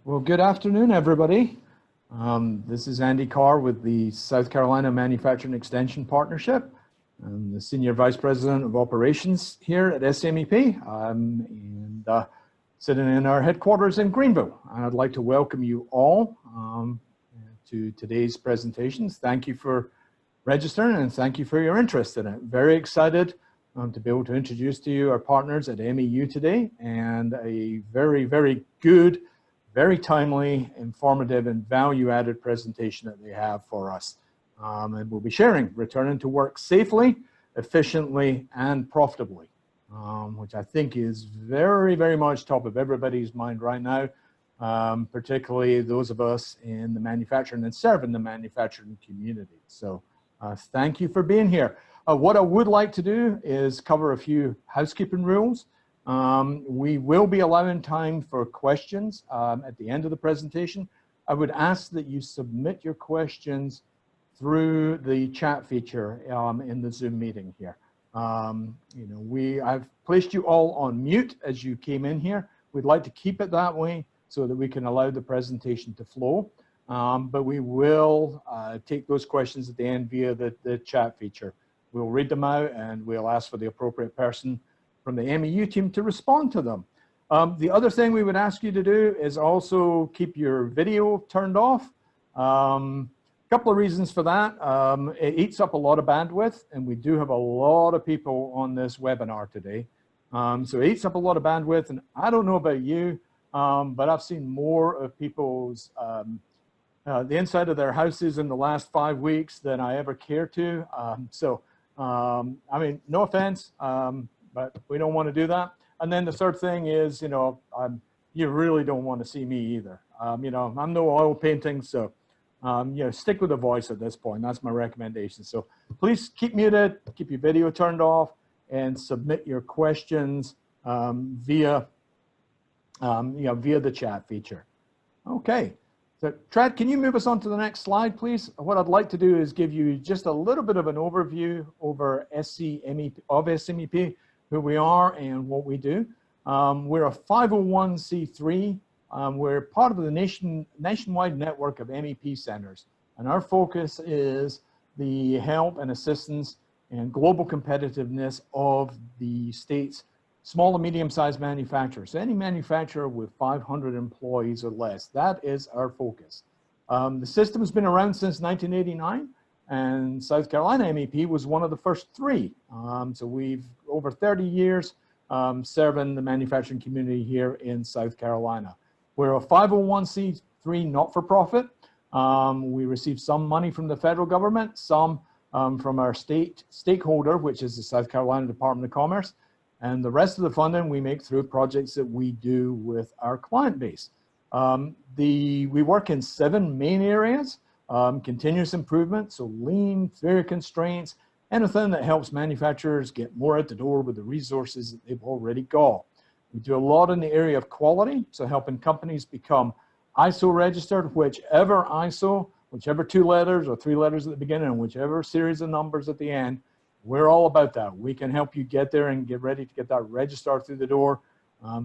Well, good afternoon, everybody. This is Andy Carr with the South Carolina Manufacturing Extension Partnership. I'm the Senior Vice President of Operations here at SCMEP and sitting in our headquarters in Greenville. I'd like to welcome you all to today's presentations. Thank you for registering and thank you for your interest in it. Very excited to be able to introduce to you our partners at MEU today and a very, very good, very timely, informative, and value-added presentation that they have for us. And we'll be sharing returning to work safely, efficiently, and profitably, which I think is very, very much top of everybody's mind right now, particularly those of us in the manufacturing and serving the manufacturing community. So thank you for being here. What I would like to do is cover a few housekeeping rules. We will be allowing time for questions at the end of the presentation. I would ask that you submit your questions through the chat feature in the Zoom meeting here. I've placed you all on mute as you came in here. We'd like to keep it that way so that we can allow the presentation to flow. But we will take those questions at the end via the chat feature. We'll read them out and we'll ask for the appropriate person from the MEU team to respond to them. The other thing we would ask you to do is also keep your video turned off. Couple of reasons for that. It eats up a lot of bandwidth, and we do have a lot of people on this webinar today. So it eats up a lot of bandwidth, and I don't know about you, but I've seen more of people's the inside of their houses in the last 5 weeks than I ever care to. I mean, no offense, but we don't want to do that. And then the third thing is, you really don't want to see me either. I'm no oil painting, so stick with the voice at this point. That's my recommendation. So please keep muted, keep your video turned off, and submit your questions via the chat feature. Okay. So, Trad, can you move us on to the next slide, please? What I'd like to do is give you just a little bit of an overview over SCMEP, who we are and what we do. We're a 501c3. We're part of the nationwide network of MEP centers, and our focus is the help and assistance and global competitiveness of the state's small and medium-sized manufacturers. So any manufacturer with 500 employees or less, that is our focus. The system has been around since 1989, and South Carolina MEP was one of the first three. So we've over 30 years serving the manufacturing community here in South Carolina. We're a 501c3 not-for-profit. We receive some money from the federal government, some from our stakeholder, which is the South Carolina Department of Commerce. And the rest of the funding we make through projects that we do with our client base. We work in 7 main areas, continuous improvement, so lean, fair constraints, anything that helps manufacturers get more out the door with the resources that they've already got. We do a lot in the area of quality, so helping companies become ISO registered, whichever 2 letters or 3 letters at the beginning, and whichever series of numbers at the end. We're all about that. We can help you get there and get ready to get that registrar through the door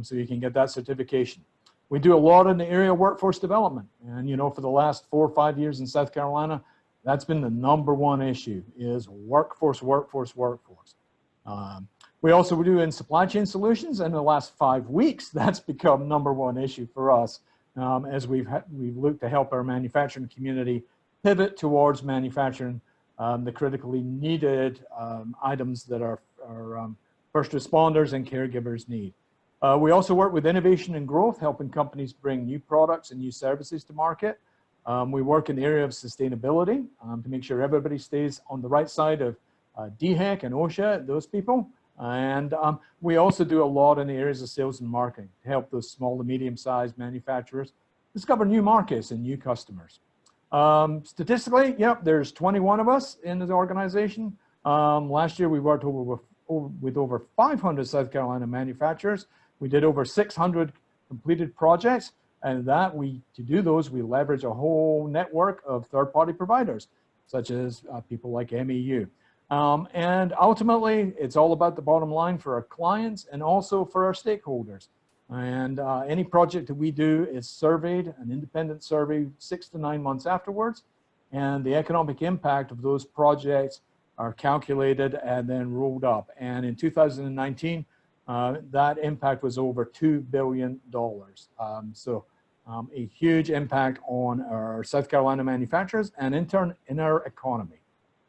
so you can get that certification. We do a lot in the area of workforce development. And, for the last 4 or 5 years in South Carolina, that's been the #1 issue is workforce. We also do in supply chain solutions. And in the last 5 weeks, that's become #1 issue for us as we've looked to help our manufacturing community pivot towards manufacturing the critically needed items that our first responders and caregivers need. We also work with innovation and growth, helping companies bring new products and new services to market. We work in the area of sustainability to make sure everybody stays on the right side of DHEC and OSHA, those people. And we also do a lot in the areas of sales and marketing to help those small to medium-sized manufacturers discover new markets and new customers. Statistically, there's 21 of us in the organization. Last year, we worked with over 500 South Carolina manufacturers. We did over 600 completed projects, and to do those, we leverage a whole network of third-party providers, such as people like MEU. And ultimately, it's all about the bottom line for our clients and also for our stakeholders. And any project that we do is surveyed, an independent survey, 6 to 9 months afterwards. And the economic impact of those projects are calculated and then rolled up. And in 2019, that impact was over $2 billion. A huge impact on our South Carolina manufacturers and in turn in our economy.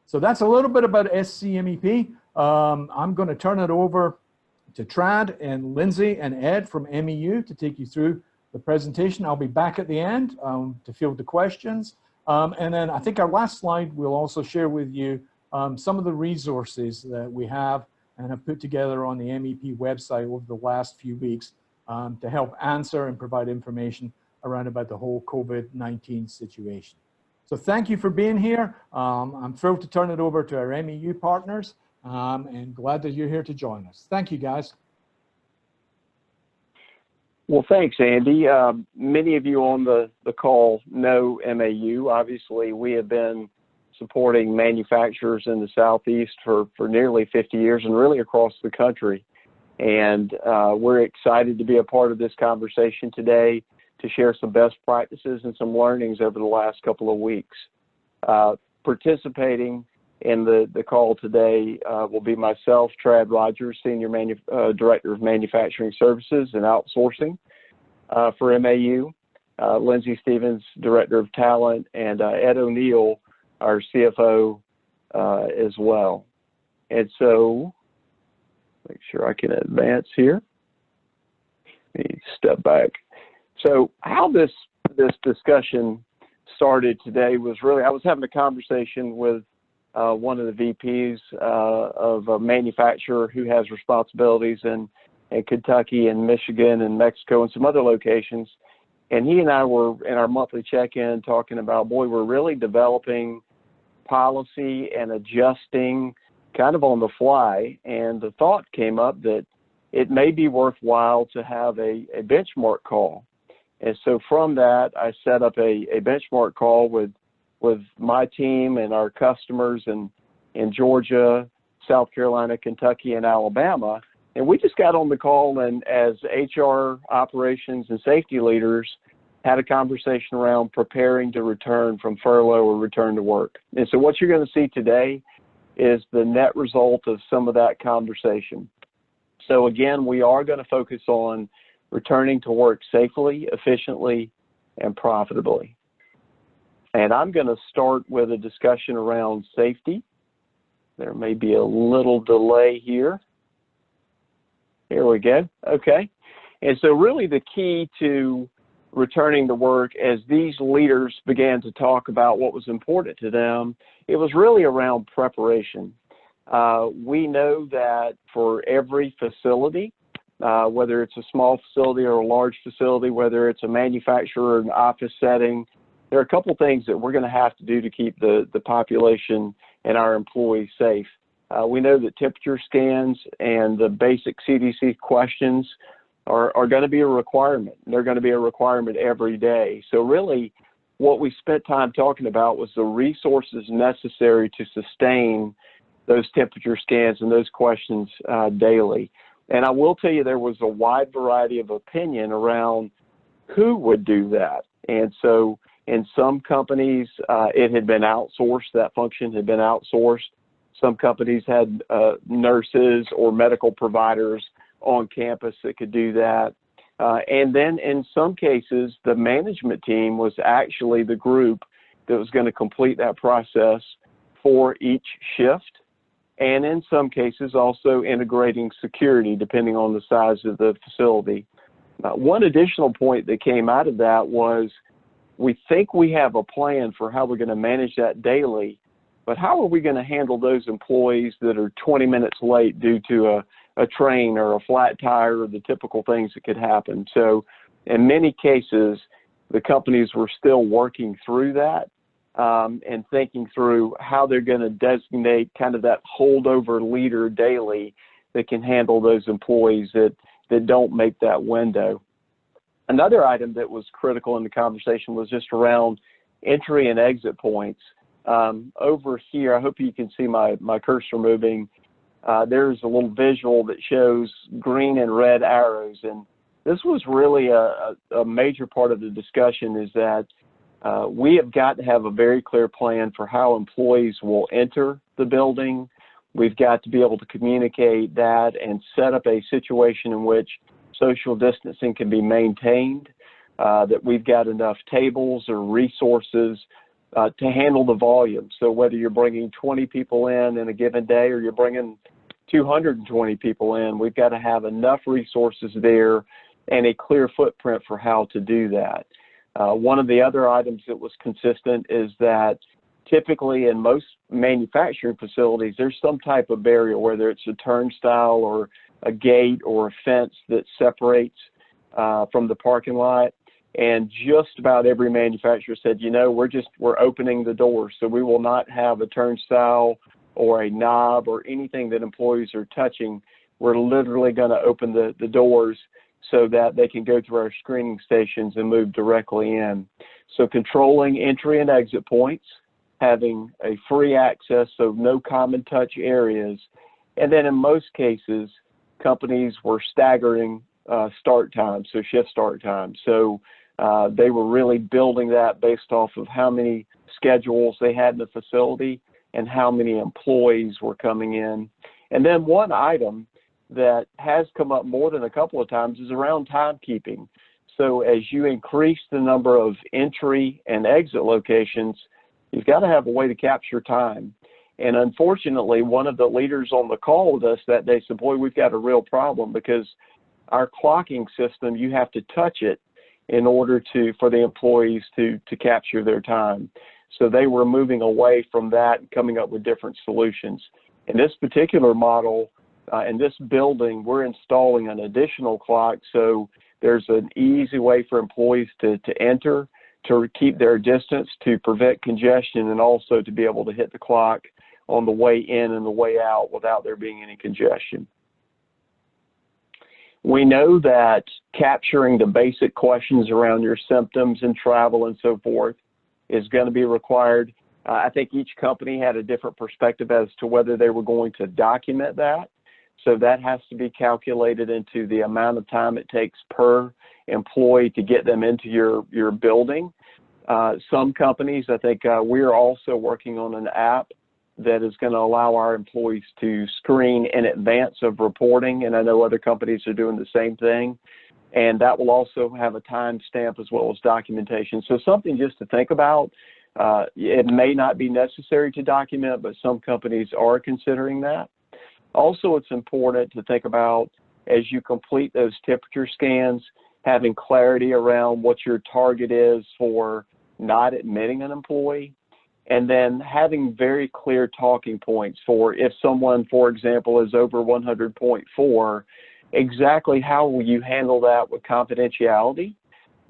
So that's a little bit about SCMEP. I'm going to turn it over to Trad and Lindsay and Ed from MEU to take you through the presentation. I'll be back at the end to field the questions. And then I think our last slide will also share with you some of the resources that we have and have put together on the MEP website over the last few weeks to help answer and provide information around about the whole COVID-19 situation. So thank you for being here. I'm thrilled to turn it over to our MEU partners and glad that you're here to join us. Thank you, guys. Well, thanks, Andy. Many of you on the call know MAU. Obviously, we have been supporting manufacturers in the Southeast for nearly 50 years and really across the country. And we're excited to be a part of this conversation today to share some best practices and some learnings over the last couple of weeks. Participating in the call today will be myself, Trad Rogers, Senior Director of Manufacturing Services and Outsourcing for MAU, Lindsay Stevens, Director of Talent, and Ed O'Neill, our CFO as well. And so, make sure I can advance here. Let me step back. So how this discussion started today was really, I was having a conversation with one of the VPs of a manufacturer who has responsibilities in Kentucky and Michigan and Mexico and some other locations. And he and I were in our monthly check-in talking about, boy, we're really developing policy and adjusting kind of on the fly. And the thought came up that it may be worthwhile to have a benchmark call. And so from that, I set up a benchmark call with my team and our customers in Georgia, South Carolina, Kentucky, and Alabama. And we just got on the call and as HR operations and safety leaders had a conversation around preparing to return from furlough or return to work. And so what you're going to see today is the net result of some of that conversation. So again, we are going to focus on returning to work safely, efficiently, and profitably. And I'm going to start with a discussion around safety. There may be a little delay here. Here we go. Okay. And so really the key to returning to work, as these leaders began to talk about what was important to them, it was really around preparation. We know that for every facility, whether it's a small facility or a large facility, whether it's a manufacturer or an office setting, there are a couple things that we're going to have to do to keep the population and our employees safe. We know that temperature scans and the basic CDC questions are going to be a requirement. They're going to be a requirement every day. So really, what we spent time talking about was the resources necessary to sustain those temperature scans and those questions daily. And I will tell you, there was a wide variety of opinion around who would do that. And so in some companies, it had been outsourced, that function had been outsourced. Some companies had nurses or medical providers on campus that could do that. And then in some cases, the management team was actually the group that was going to complete that process for each shift. And in some cases, also integrating security, depending on the size of the facility. One additional point that came out of that was, we think we have a plan for how we're going to manage that daily, but how are we going to handle those employees that are 20 minutes late due to a train or a flat tire or the typical things that could happen? So in many cases, the companies were still working through that and thinking through how they're going to designate kind of that holdover leader daily that can handle those employees that don't make that window. Another item that was critical in the conversation was just around entry and exit points. Over here, I hope you can see my cursor moving. There's a little visual that shows green and red arrows. And this was really a major part of the discussion, is that we have got to have a very clear plan for how employees will enter the building. We've got to be able to communicate that and set up a situation in which social distancing can be maintained, that we've got enough tables or resources to handle the volume. So whether you're bringing 20 people in a given day or you're bringing 220 people in, we've got to have enough resources there and a clear footprint for how to do that. One of the other items that was consistent is that typically in most manufacturing facilities, there's some type of barrier, whether it's a turnstile or a gate or a fence that separates from the parking lot. And just about every manufacturer said, you know, we're opening the door, so we will not have a turnstile or a knob or anything that employees are touching. We're literally going to open the doors so that they can go through our screening stations and move directly in. So controlling entry and exit points, having a free access, so no common touch areas. And then in most cases, companies were staggering start times, so shift start times. So they were really building that based off of how many schedules they had in the facility and how many employees were coming in. And then one item that has come up more than a couple of times is around timekeeping. So as you increase the number of entry and exit locations, you've got to have a way to capture time. And unfortunately, one of the leaders on the call with us that day said, boy, we've got a real problem, because our clocking system, you have to touch it in order for the employees to capture their time. So they were moving away from that and coming up with different solutions. In this particular model, in this building, we're installing an additional clock, so there's an easy way for employees to enter, to keep their distance, to prevent congestion, and also to be able to hit the clock on the way in and the way out without there being any congestion. We know that capturing the basic questions around your symptoms and travel and so forth is going to be required. I think each company had a different perspective as to whether they were going to document that. So that has to be calculated into the amount of time it takes per employee to get them into your building. Some companies, I think we're also working on an app that is going to allow our employees to screen in advance of reporting, and I know other companies are doing the same thing. And that will also have a timestamp as well as documentation. So something just to think about. It may not be necessary to document, but some companies are considering that. Also, it's important to think about, as you complete those temperature scans, having clarity around what your target is for not admitting an employee, and then having very clear talking points for if someone, for example, is over 100.4, exactly how will you handle that with confidentiality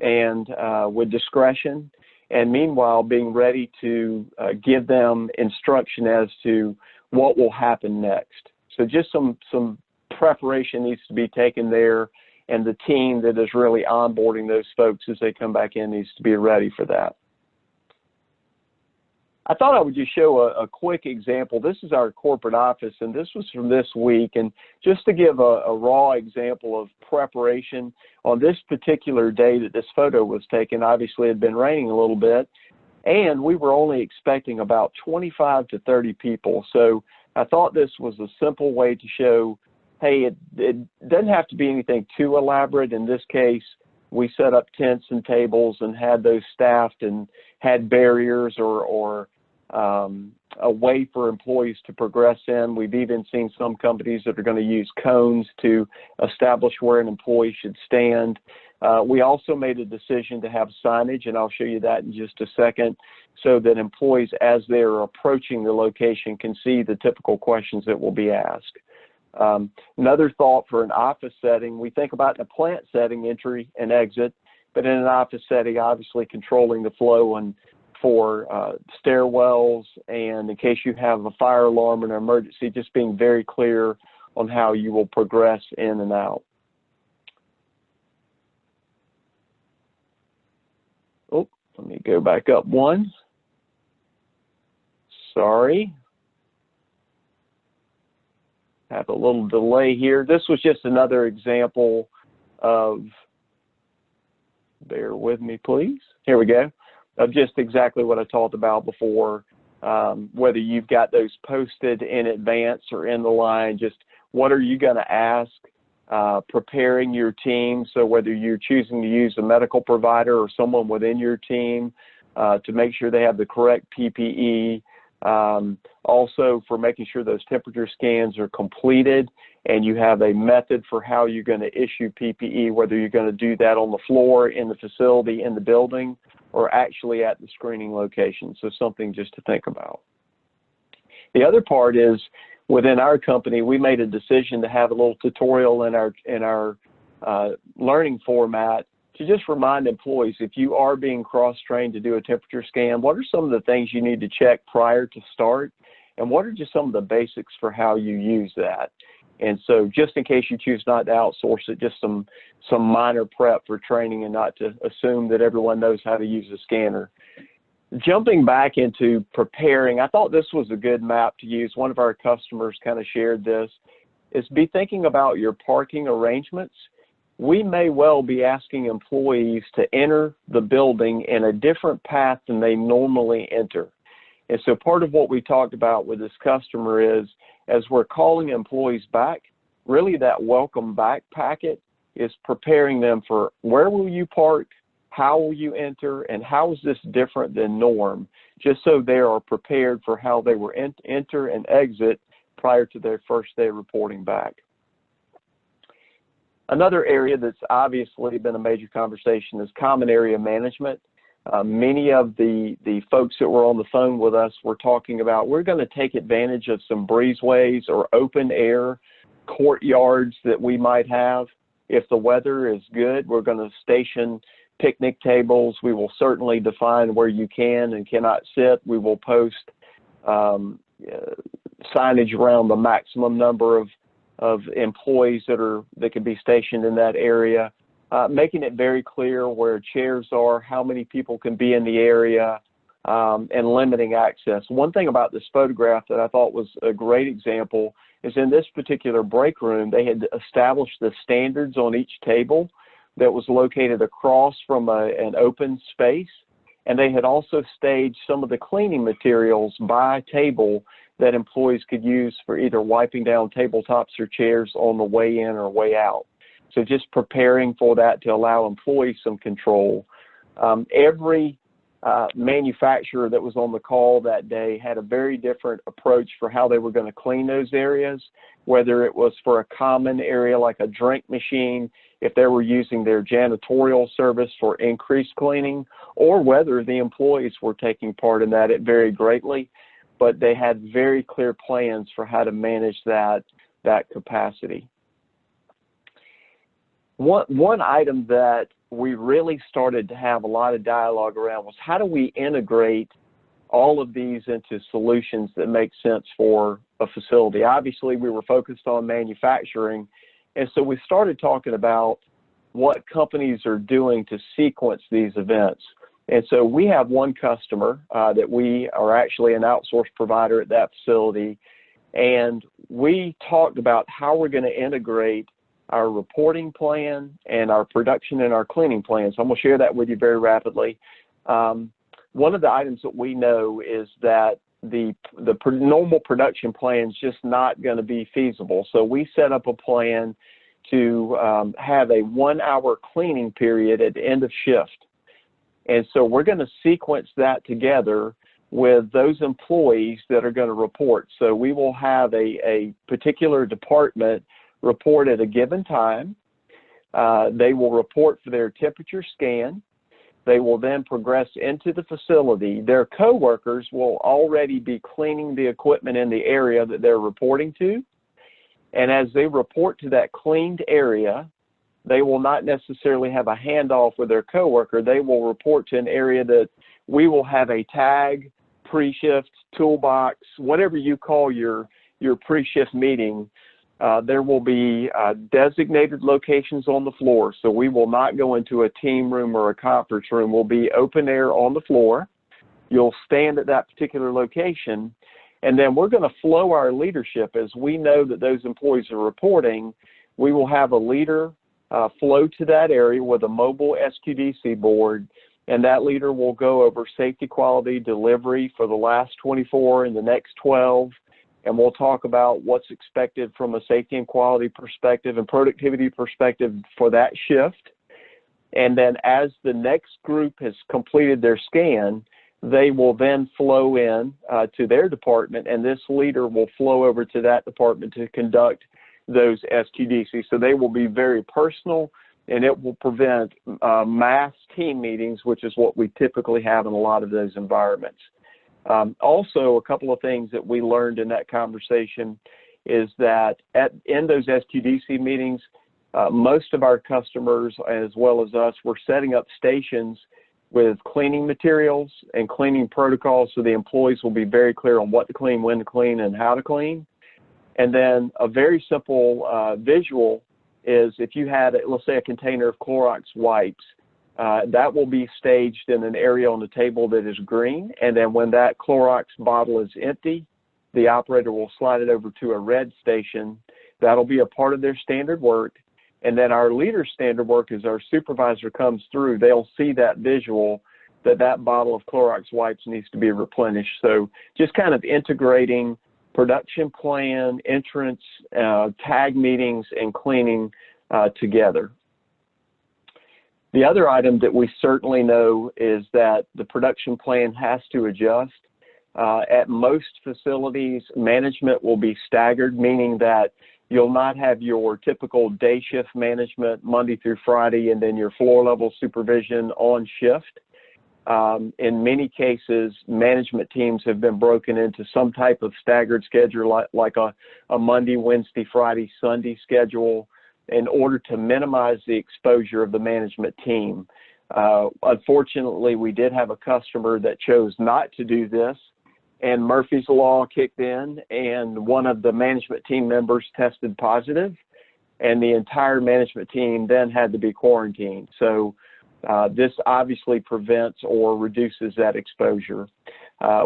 and with discretion, and meanwhile being ready to give them instruction as to what will happen next. So just some preparation needs to be taken there, and the team that is really onboarding those folks as they come back in needs to be ready for that. I thought I would just show a quick example. This is our corporate office, and this was from this week. And just to give a raw example of preparation, on this particular day that this photo was taken, obviously it had been raining a little bit, and we were only expecting about 25 to 30 people. So I thought this was a simple way to show, hey, it doesn't have to be anything too elaborate. In this case, we set up tents and tables and had those staffed and had barriers or a way for employees to progress in. We've even seen some companies that are going to use cones to establish where an employee should stand. We also made a decision to have signage, and I'll show you that in just a second, so that employees, as they're approaching the location, can see the typical questions that will be asked. Another thought for an office setting, we think about in a plant setting, entry and exit, but in an office setting, obviously controlling the flow and for stairwells, and in case you have a fire alarm or an emergency, just being very clear on how you will progress in and out. Oh, let me go back up one. Sorry. Have a little delay here. This was just another example of bear with me, please. Here we go. Of just exactly what I talked about before, whether you've got those posted in advance or in the line, just what are you going to ask, preparing your team. So whether you're choosing to use a medical provider or someone within your team to make sure they have the correct PPE. Also for making sure those temperature scans are completed and you have a method for how you're going to issue PPE, whether you're going to do that on the floor, in the facility, in the building, or actually at the screening location. So something just to think about. The other part is within our company, we made a decision to have a little tutorial in our learning format to just remind employees, if you are being cross-trained to do a temperature scan, what are some of the things you need to check prior to start? And what are just some of the basics for how you use that? And so just in case you choose not to outsource it, just some minor prep for training and not to assume that everyone knows how to use a scanner. Jumping back into preparing, I thought this was a good map to use. One of our customers kind of shared this, is be thinking about your parking arrangements. We may well be asking employees to enter the building in a different path than they normally enter. And so part of what we talked about with this customer is, as we're calling employees back, really that welcome back packet is preparing them for where will you park, how will you enter, and how is this different than norm, just so they are prepared for how they will enter and exit prior to their first day reporting back. Another area that's obviously been a major conversation is common area management. Many of the folks that were on the phone with us were talking about, we're going to take advantage of some breezeways or open air courtyards that we might have. If the weather is good, we're going to station picnic tables. We will certainly define where you can and cannot sit. We will post signage around the maximum number of employees that can be stationed in that area, making it very clear where chairs are, how many people can be in the area, and limiting access. One thing about this photograph that I thought was a great example is in this particular break room, they had established the standards on each table that was located across from an open space, and they had also staged some of the cleaning materials by table that employees could use for either wiping down tabletops or chairs on the way in or way out. So just preparing for that to allow employees some control. Every manufacturer that was on the call that day had a very different approach for how they were going to clean those areas, whether it was for a common area like a drink machine, if they were using their janitorial service for increased cleaning, or whether the employees were taking part in that. It varied greatly, but they had very clear plans for how to manage that capacity. One item that we really started to have a lot of dialogue around was, how do we integrate all of these into solutions that make sense for a facility? Obviously, we were focused on manufacturing, and so we started talking about what companies are doing to sequence these events. And so we have one customer that we are actually an outsourced provider at that facility, and we talked about how we're going to integrate our reporting plan and our production and our cleaning plan. So I'm going to share that with you very rapidly. One of the items that we know is that the normal production plan is just not going to be feasible. So we set up a plan to have a 1-hour cleaning period at the end of shift. And so we're going to sequence that together with those employees that are going to report. So we will have a particular department report at a given time. They will report for their temperature scan. They will then progress into the facility. Their coworkers will already be cleaning the equipment in the area that they're reporting to. And as they report to that cleaned area, they will not necessarily have a handoff with their coworker. They will report to an area that we will have a tag, pre-shift, toolbox, whatever you call your pre-shift meeting. There will be designated locations on the floor. So we will not go into a team room or a conference room. We'll be open air on the floor. You'll stand at that particular location. And then we're going to flow our leadership as we know that those employees are reporting. We will have a leader flow to that area with a mobile SQDC board, and that leader will go over safety, quality, delivery for the last 24 and the next 12, and we'll talk about what's expected from a safety and quality perspective and productivity perspective for that shift. And then as the next group has completed their scan, they will then flow in to their department, and this leader will flow over to that department to conduct those SQDCs. So they will be very personal, and it will prevent mass team meetings, which is what we typically have in a lot of those environments. Also, a couple of things that we learned in that conversation is that in those SQDC meetings, most of our customers, as well as us, were setting up stations with cleaning materials and cleaning protocols, so the employees will be very clear on what to clean, when to clean, and how to clean. And then a very simple visual is if you had, let's say, a container of Clorox wipes, that will be staged in an area on the table that is green, and then when that Clorox bottle is empty, the operator will slide it over to a red station. That'll be a part of their standard work. And then our leader's standard work, as our supervisor comes through, they'll see that visual that that bottle of Clorox wipes needs to be replenished. So just kind of integrating production plan, entrance, tag meetings, and cleaning together. The other item that we certainly know is that the production plan has to adjust. At most facilities, management will be staggered, meaning that you'll not have your typical day shift management Monday through Friday and then your floor level supervision on shift. In many cases, management teams have been broken into some type of staggered schedule, like a Monday, Wednesday, Friday, Sunday schedule, in order to minimize the exposure of the management team. Unfortunately, we did have a customer that chose not to do this, and Murphy's Law kicked in, and one of the management team members tested positive, and the entire management team then had to be quarantined. So this obviously prevents or reduces that exposure.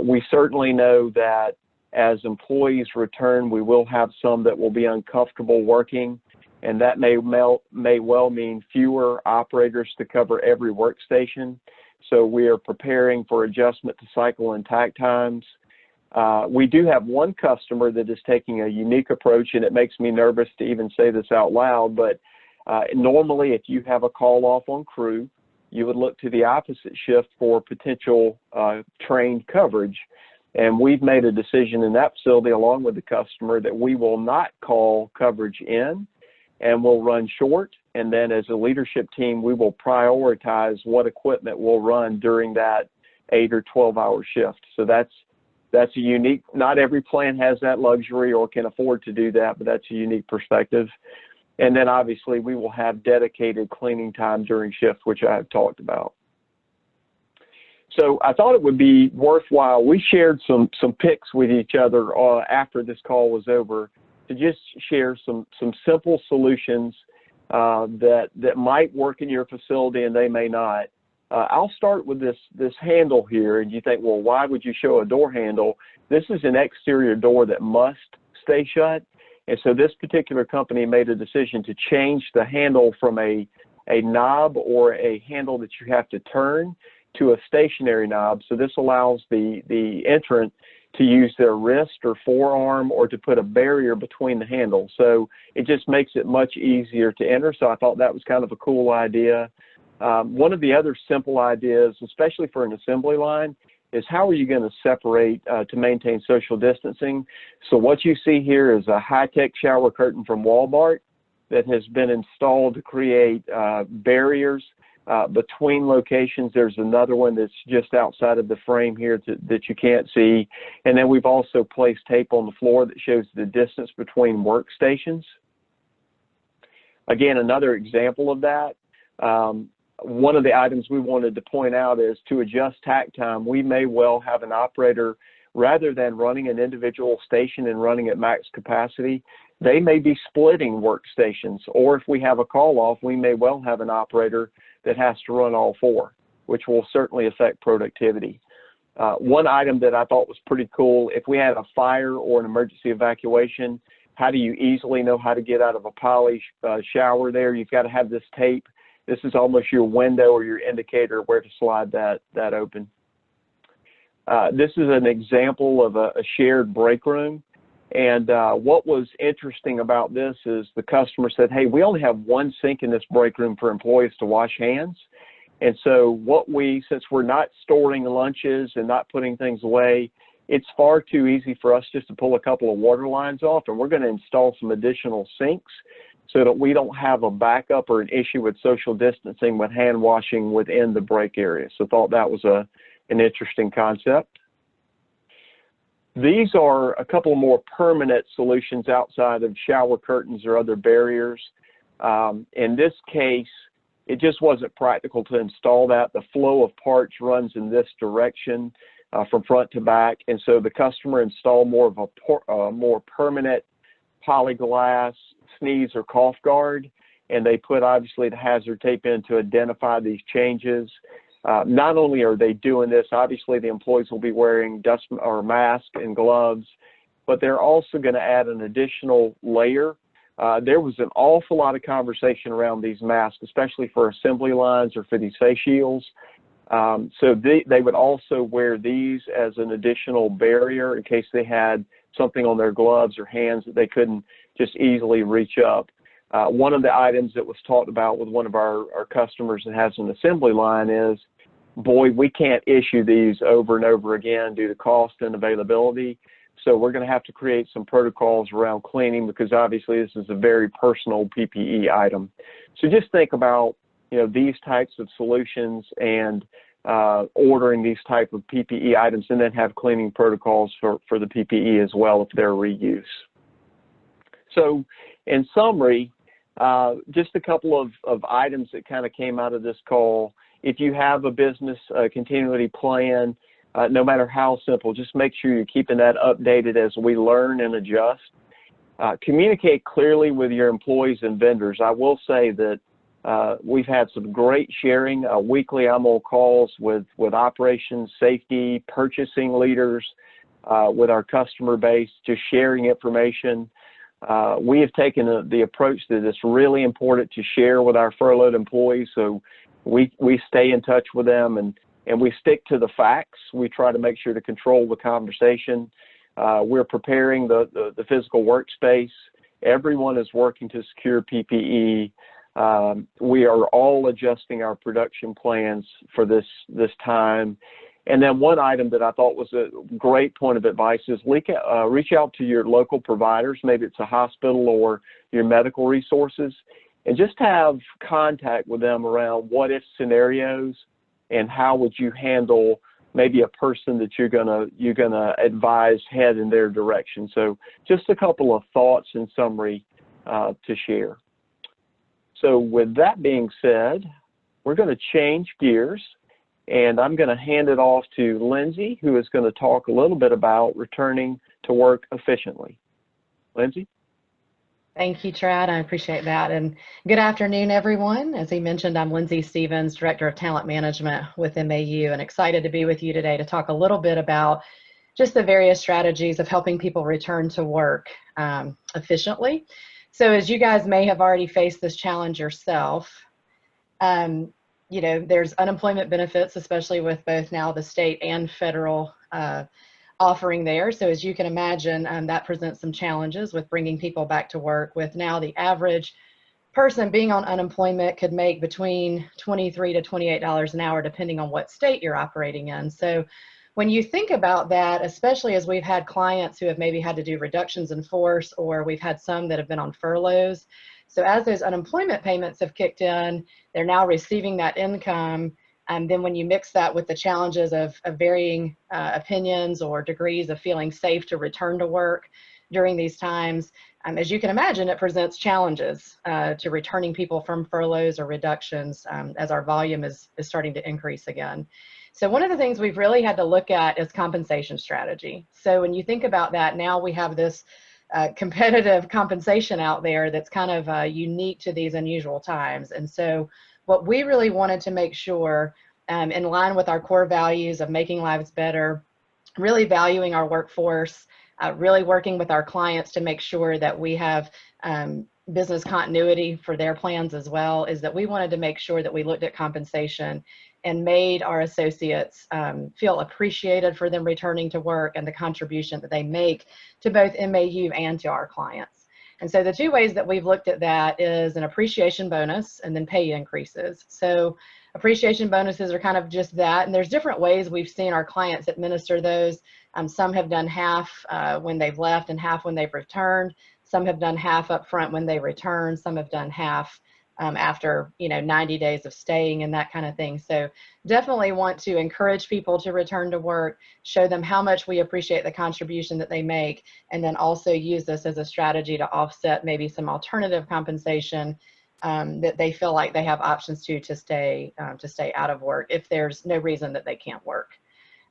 We certainly know that as employees return, we will have some that will be uncomfortable working, and that may well mean fewer operators to cover every workstation. So we are preparing for adjustment to cycle and tack times. We do have one customer that is taking a unique approach, and it makes me nervous to even say this out loud, but normally if you have a call off on crew, you would look to the opposite shift for potential trained coverage. And we've made a decision in that facility along with the customer that we will not call coverage in, and we'll run short. And then as a leadership team, we will prioritize what equipment we'll run during that 8 or 12-hour shift. So that's a unique, not every plant has that luxury or can afford to do that, but that's a unique perspective. And then obviously we will have dedicated cleaning time during shift, which I have talked about. So I thought it would be worthwhile. We shared some pics with each other after this call was over to just share some simple solutions that might work in your facility and they may not. I'll start with this handle here, and you think, well, why would you show a door handle? This is an exterior door that must stay shut, and so this particular company made a decision to change the handle from a knob or a handle that you have to turn to a stationary knob. So this allows the entrant to use their wrist or forearm or to put a barrier between the handles. So it just makes it much easier to enter. So I thought that was kind of a cool idea. One of the other simple ideas, especially for an assembly line, is how are you going to separate to maintain social distancing? So what you see here is a high-tech shower curtain from Walmart that has been installed to create barriers between locations. There's another one that's just outside of the frame here that you can't see. And then we've also placed tape on the floor that shows the distance between workstations. Again, another example of that. One of the items we wanted to point out is to adjust tack time, we may well have an operator, rather than running an individual station and running at max capacity, they may be splitting workstations. Or if we have a call off, we may well have an operator that has to run all four, which will certainly affect productivity. One item that I thought was pretty cool, if we had a fire or an emergency evacuation, How do you easily know how to get out of a poly shower there? You've got to have this tape. This is almost your window or your indicator where to slide that open. This is an example of a shared break room. And what was interesting about this is the customer said, hey, we only have one sink in this break room for employees to wash hands. And so since we're not storing lunches and not putting things away, it's far too easy for us just to pull a couple of water lines off, and we're going to install some additional sinks so that we don't have a backup or an issue with social distancing with hand washing within the break area. So thought that was an interesting concept. These are a couple more permanent solutions outside of shower curtains or other barriers. In this case, it just wasn't practical to install that. The flow of parts runs in this direction from front to back, and so the customer installed more of a more permanent polyglass sneeze or cough guard, and they put obviously the hazard tape in to identify these changes. Not only are they doing this, obviously the employees will be wearing dust or mask and gloves, but they're also going to add an additional layer. There was an awful lot of conversation around these masks, especially for assembly lines or for these face shields. So they would also wear these as an additional barrier in case they had something on their gloves or hands that they couldn't just easily reach up. One of the items that was talked about with one of our customers that has an assembly line is, boy, we can't issue these over and over again due to cost and availability. So we're going to have to create some protocols around cleaning because obviously this is a very personal PPE item. So just think about, these types of solutions and ordering these type of PPE items, and then have cleaning protocols for the PPE as well if they're reuse. So in summary, just a couple of items that kind of came out of this call. If you have a business continuity plan, no matter how simple, just make sure you're keeping that updated as we learn and adjust. Communicate clearly with your employees and vendors. I will say that we've had some great sharing. Weekly I'm on calls with operations, safety, purchasing leaders, with our customer base, just sharing information. We have taken the approach that it's really important to share with our furloughed employees, so we stay in touch with them and we stick to the facts. We try to make sure to control the conversation. We're preparing the physical workspace. Everyone is working to secure PPE. We are all adjusting our production plans for this time. And then one item that I thought was a great point of advice is reach out to your local providers, maybe it's a hospital or your medical resources, and just have contact with them around what if scenarios and how would you handle maybe a person that you're gonna advise head in their direction. So just a couple of thoughts in summary to share. So with that being said, we're going to change gears, and I'm going to hand it off to Lindsay, who is going to talk a little bit about returning to work efficiently. Lindsay? Thank you, Trad. I appreciate that. And good afternoon, everyone. As he mentioned, I'm Lindsay Stevens, Director of Talent Management with MAU, and excited to be with you today to talk a little bit about just the various strategies of helping people return to work efficiently. So as you guys may have already faced this challenge yourself, there's unemployment benefits, especially with both now the state and federal offering there. So as you can imagine, that presents some challenges with bringing people back to work, with now the average person being on unemployment could make between $23 to $28 an hour, depending on what state you're operating in. So when you think about that, especially as we've had clients who have maybe had to do reductions in force, or we've had some that have been on furloughs. So as those unemployment payments have kicked in, they're now receiving that income. And then when you mix that with the challenges of varying opinions or degrees of feeling safe to return to work during these times, as you can imagine, it presents challenges to returning people from furloughs or reductions as our volume is starting to increase again. So one of the things we've really had to look at is compensation strategy. So when you think about that, now we have this competitive compensation out there that's kind of unique to these unusual times. And so what we really wanted to make sure, in line with our core values of making lives better, really valuing our workforce, really working with our clients to make sure that we have business continuity for their plans as well, is that we wanted to make sure that we looked at compensation and made our associates feel appreciated for them returning to work and the contribution that they make to both MAU and to our clients. And so the two ways that we've looked at that is an appreciation bonus and then pay increases. So appreciation bonuses are kind of just that, and there's different ways we've seen our clients administer those. Some have done half when they've left and half when they've returned. Some have done half up front when they return. Some have done half after 90 days of staying and that kind of thing. So definitely want to encourage people to return to work, show them how much we appreciate the contribution that they make, and then also use this as a strategy to offset maybe some alternative compensation that they feel like they have options to stay out of work if there's no reason that they can't work.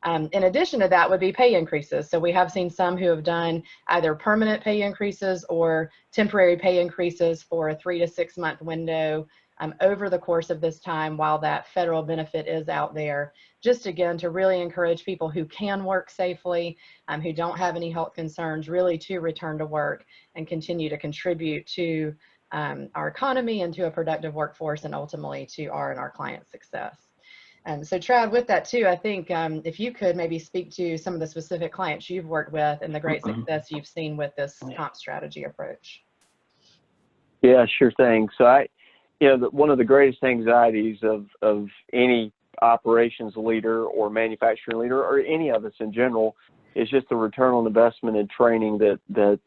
In addition to that would be pay increases. So we have seen some who have done either permanent pay increases or temporary pay increases for a 3 to 6 month window over the course of this time while that federal benefit is out there. Just again, to really encourage people who can work safely, who don't have any health concerns, really to return to work and continue to contribute to our economy and to a productive workforce and ultimately to our and our clients' success. So Trad, with that too, I think if you could maybe speak to some of the specific clients you've worked with and the great success you've seen with this comp strategy approach. Yeah, sure thing. So one of the greatest anxieties of any operations leader or manufacturing leader or any of us in general is just the return on investment and training that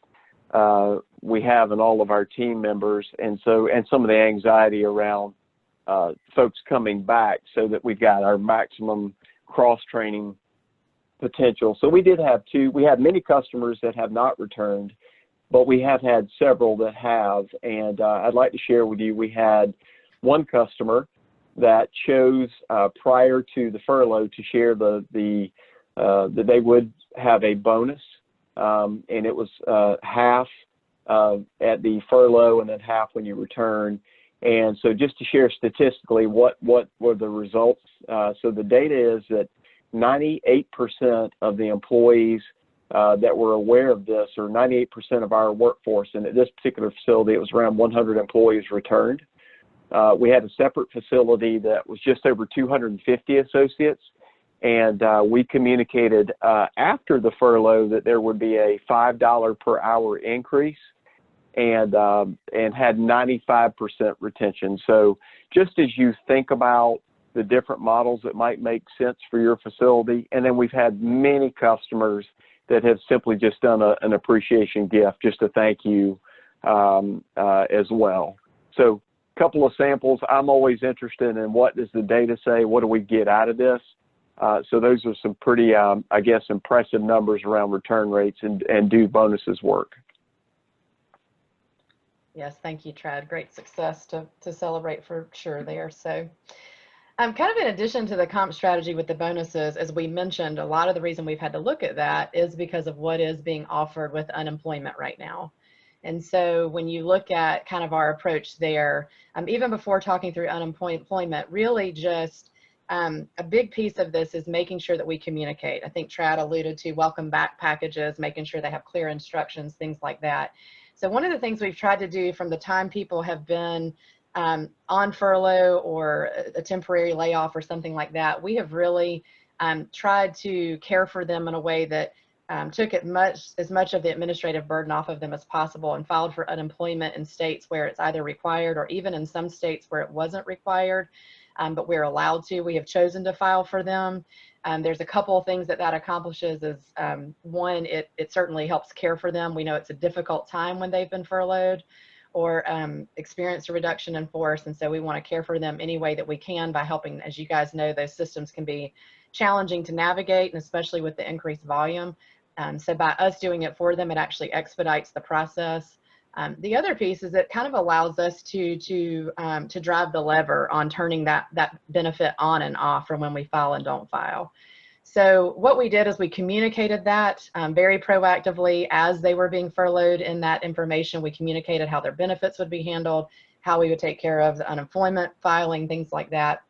we have in all of our team members, and some of the anxiety around folks coming back so that we've got our maximum cross-training potential. So we had many customers that have not returned, but we have had several that have, and I'd like to share with you, we had one customer that chose prior to the furlough to share that they would have a bonus, and it was half at the furlough and then half when you return. And so just to share statistically what were the results, so the data is that 98% of the employees that were aware of this, or 98% of our workforce, and at this particular facility it was around 100 employees returned. We had a separate facility that was just over 250 associates, and we communicated after the furlough that there would be a $5 per hour increase, and had 95% retention. So just as you think about the different models that might make sense for your facility, and then we've had many customers that have simply just done an appreciation gift just to thank you as well. So a couple of samples. I'm always interested in what does the data say, what do we get out of this? So those are some pretty, I guess, impressive numbers around return rates and do bonuses work. Yes, thank you, Trad. Great success to celebrate for sure there. So kind of in addition to the comp strategy with the bonuses, as we mentioned, a lot of the reason we've had to look at that is because of what is being offered with unemployment right now. And so when you look at kind of our approach there, even before talking through unemployment, really just a big piece of this is making sure that we communicate. I think Trad alluded to welcome back packages, making sure they have clear instructions, things like that. So one of the things we've tried to do from the time people have been on furlough or a temporary layoff or something like that, we have really tried to care for them in a way that took as much of the administrative burden off of them as possible, and filed for unemployment in states where it's either required, or even in some states where it wasn't required, but we're allowed to. We have chosen to file for them. There's a couple of things that accomplishes. Is one, it certainly helps care for them. We know it's a difficult time when they've been furloughed or experienced a reduction in force, and so we want to care for them any way that we can by helping. As you guys know, those systems can be challenging to navigate, and especially with the increased volume. So by us doing it for them, it actually expedites the process. The other piece is it kind of allows us to drive the lever on turning that benefit on and off from when we file and don't file. So what we did is we communicated that very proactively as they were being furloughed. In that information, we communicated how their benefits would be handled, how we would take care of the unemployment filing, things like that.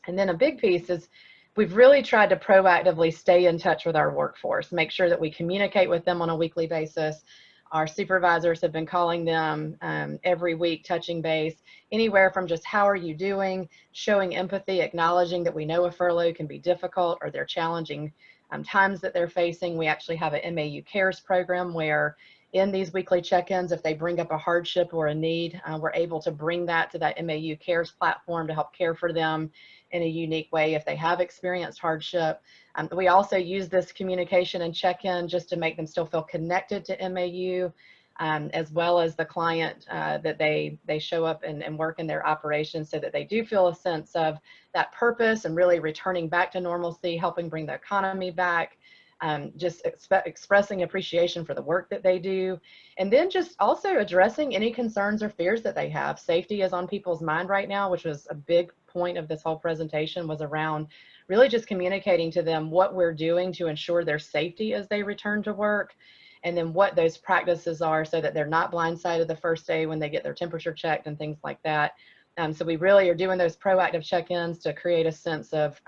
And then a big piece is we've really tried to proactively stay in touch with our workforce, make sure that we communicate with them on a weekly basis. Our supervisors have been calling them every week, touching base, anywhere from just how are you doing, showing empathy, acknowledging that we know a furlough can be difficult or they're challenging times that they're facing. We actually have an MAU Cares program where in these weekly check-ins, if they bring up a hardship or a need, we're able to bring that to that MAU Cares platform to help care for them in a unique way if they have experienced hardship. We also use this communication and check-in just to make them still feel connected to MAU, as well as the client, that they show up and work in their operations so that they do feel a sense of that purpose and really returning back to normalcy, helping bring the economy back. Just expressing appreciation for the work that they do, and then just also addressing any concerns or fears that they have. Safety is on people's mind right now, which was a big point of this whole presentation, was around really just communicating to them what we're doing to ensure their safety as they return to work, and then what those practices are so that they're not blindsided the first day when they get their temperature checked and things like that. So we really are doing those proactive check-ins to create a sense of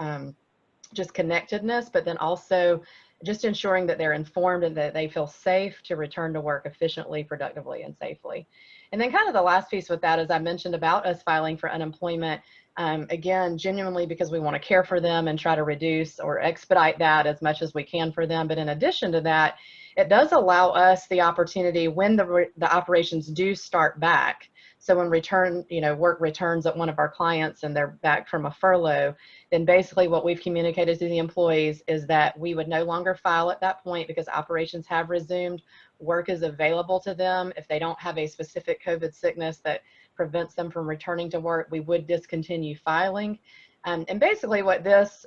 just connectedness, but then also just ensuring that they're informed and that they feel safe to return to work efficiently, productively, and safely. And then kind of the last piece with that, as I mentioned about us filing for unemployment, again, genuinely because we want to care for them and try to reduce or expedite that as much as we can for them. But in addition to that, it does allow us the opportunity when the operations do start back. So when work returns at one of our clients and they're back from a furlough, then basically what we've communicated to the employees is that we would no longer file at that point because operations have resumed. Work is available to them. If they don't have a specific COVID sickness that prevents them from returning to work, we would discontinue filing. And basically what this